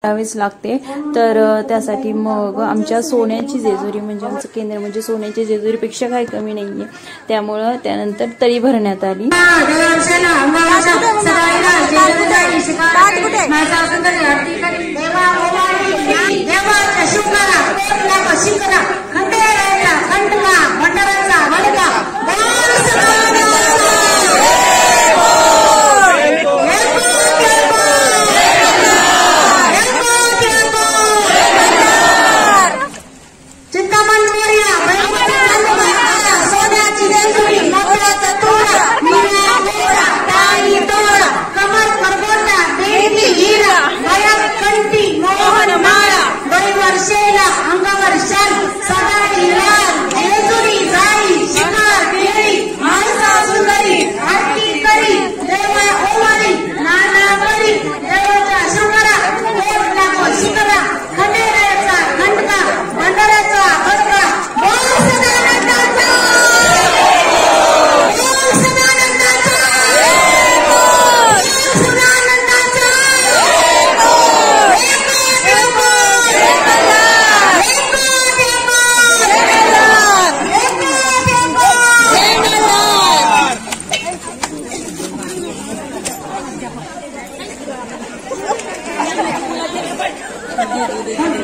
करावीच लागते। तर त्यासाठी मग आमच्या सोन्याची जेजुरी म्हणजे आमचं केंद्र म्हणजे सोन्याची जेजुरीपेक्षा काही कमी नाहीये, त्यामुळं त्यानंतर तळी भरण्यात आली।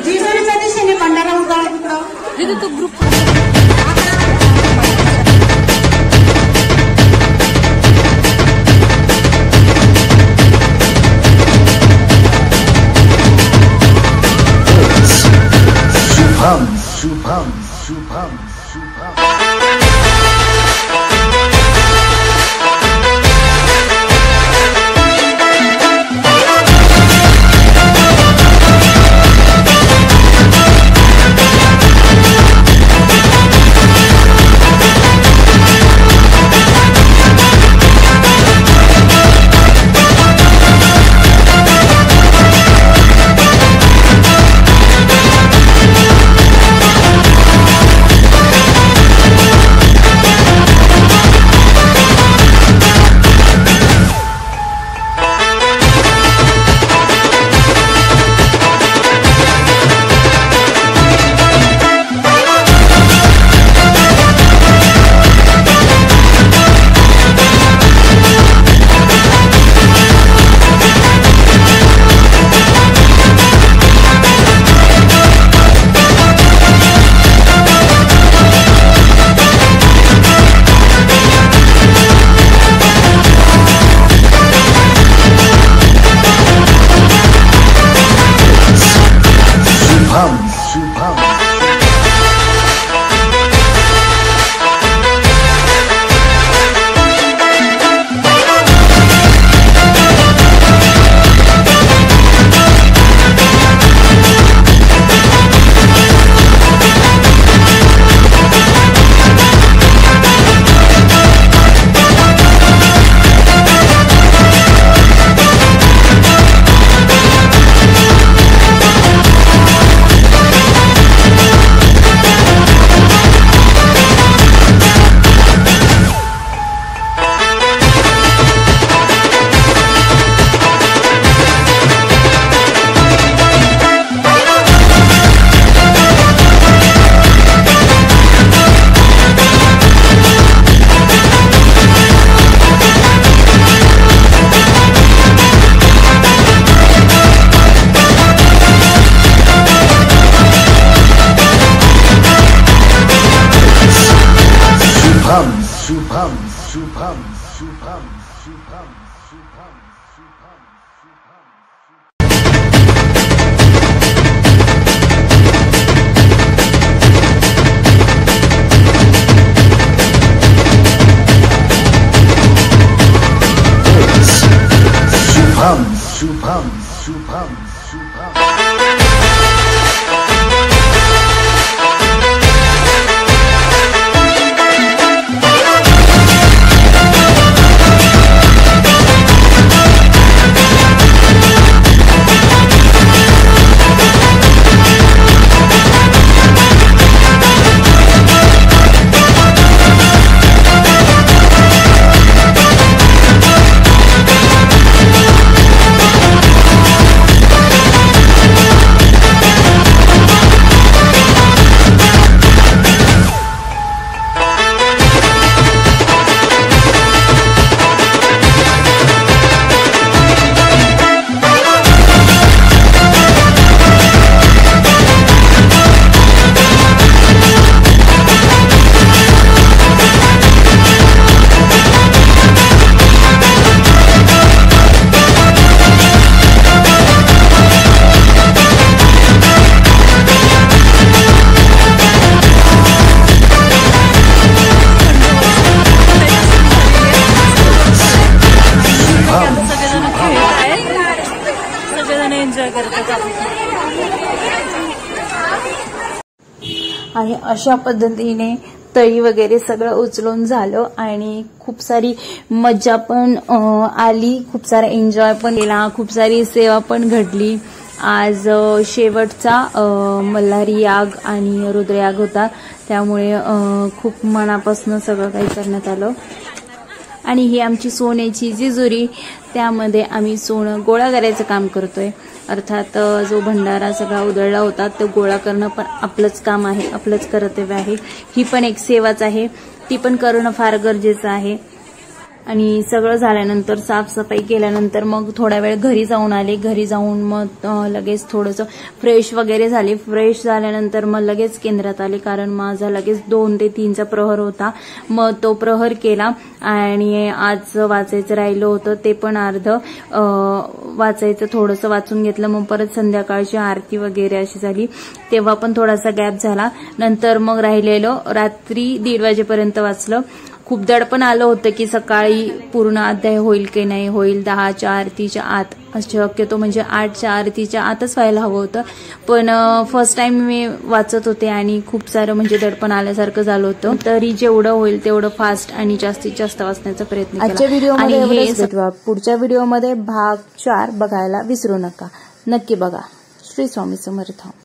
जेजुरीच्या दिशेने भंडारा उजाळा तिकडं तो ग्रुप शुभम शुभम शुभम शुभम शुभम शुभम शुभम शुभम शुभम शुभम शुभम शुभम शुभम शुभम आणि अशा पद्धतीने तळी वगैरे सगळं उचलून झालं आणि खूप सारी मज्जा पण आली, खूप सारा एन्जॉय पण केला, खूप सारी सेवा पण घडली. आज शेवटचा मल्हारी याग आणि रुद्रयाग होता, त्यामुळे खूप मनापासून सगळं काही करण्यात आलं. आणि ही आमची सोन्याची जेजुरी, त्यामध्ये आम्ही सोनं गोळा करायचं काम करतोय. अर्थात जो भंडारा सगळा उधळला होता तो गोळा करणं पण आपलंच काम आहे, आपलंच कर्तव्य आहे. ही पण एक सेवाच आहे, ती पण करणं फार गरजेचं आहे. आणि सगळं झाल्यानंतर साफसफाई केल्यानंतर मग थोडा वेळ घरी जाऊन आले. घरी जाऊन मग लगेच थोडंसं फ्रेश वगैरे झाले. फ्रेश झाल्यानंतर मग लगेच केंद्रात आले, कारण माझा लगेच 2 ते 3चा प्रहर होता. मग तो प्रहर केला आणि आज वाचायचं राहिलं होतं ते पण अर्ध वाचायचं, थोडंसं वाचून घेतलं. मग परत संध्याकाळची आरती वगैरे अशी झाली, तेव्हा पण थोडासा गॅप झाला. नंतर मग राहिलेलं रात्री 1:30 वाजेपर्यंत वाचलं. खूप दडपण आलं होतं की सकाळी पूर्ण अध्याय होईल की नाही होईल, 10च्या आरतीच्या आत, शक्यतो म्हणजे 8च्या आरतीच्या आतच व्हायला हवं होतं. पण फर्स्ट टाइम मी वाचत होते आणि खूप सारं म्हणजे दडपण आल्यासारखं झालं होतं. तरी जेवढं होईल तेवढं फास्ट आणि जास्तीत जास्त वाचण्याचा प्रयत्न केला. आजच्या व्हिडिओमध्ये पुढच्या व्हिडिओमध्ये भाग 4 बघायला विसरू नका. नक्की बघा. श्री स्वामी समर्थ.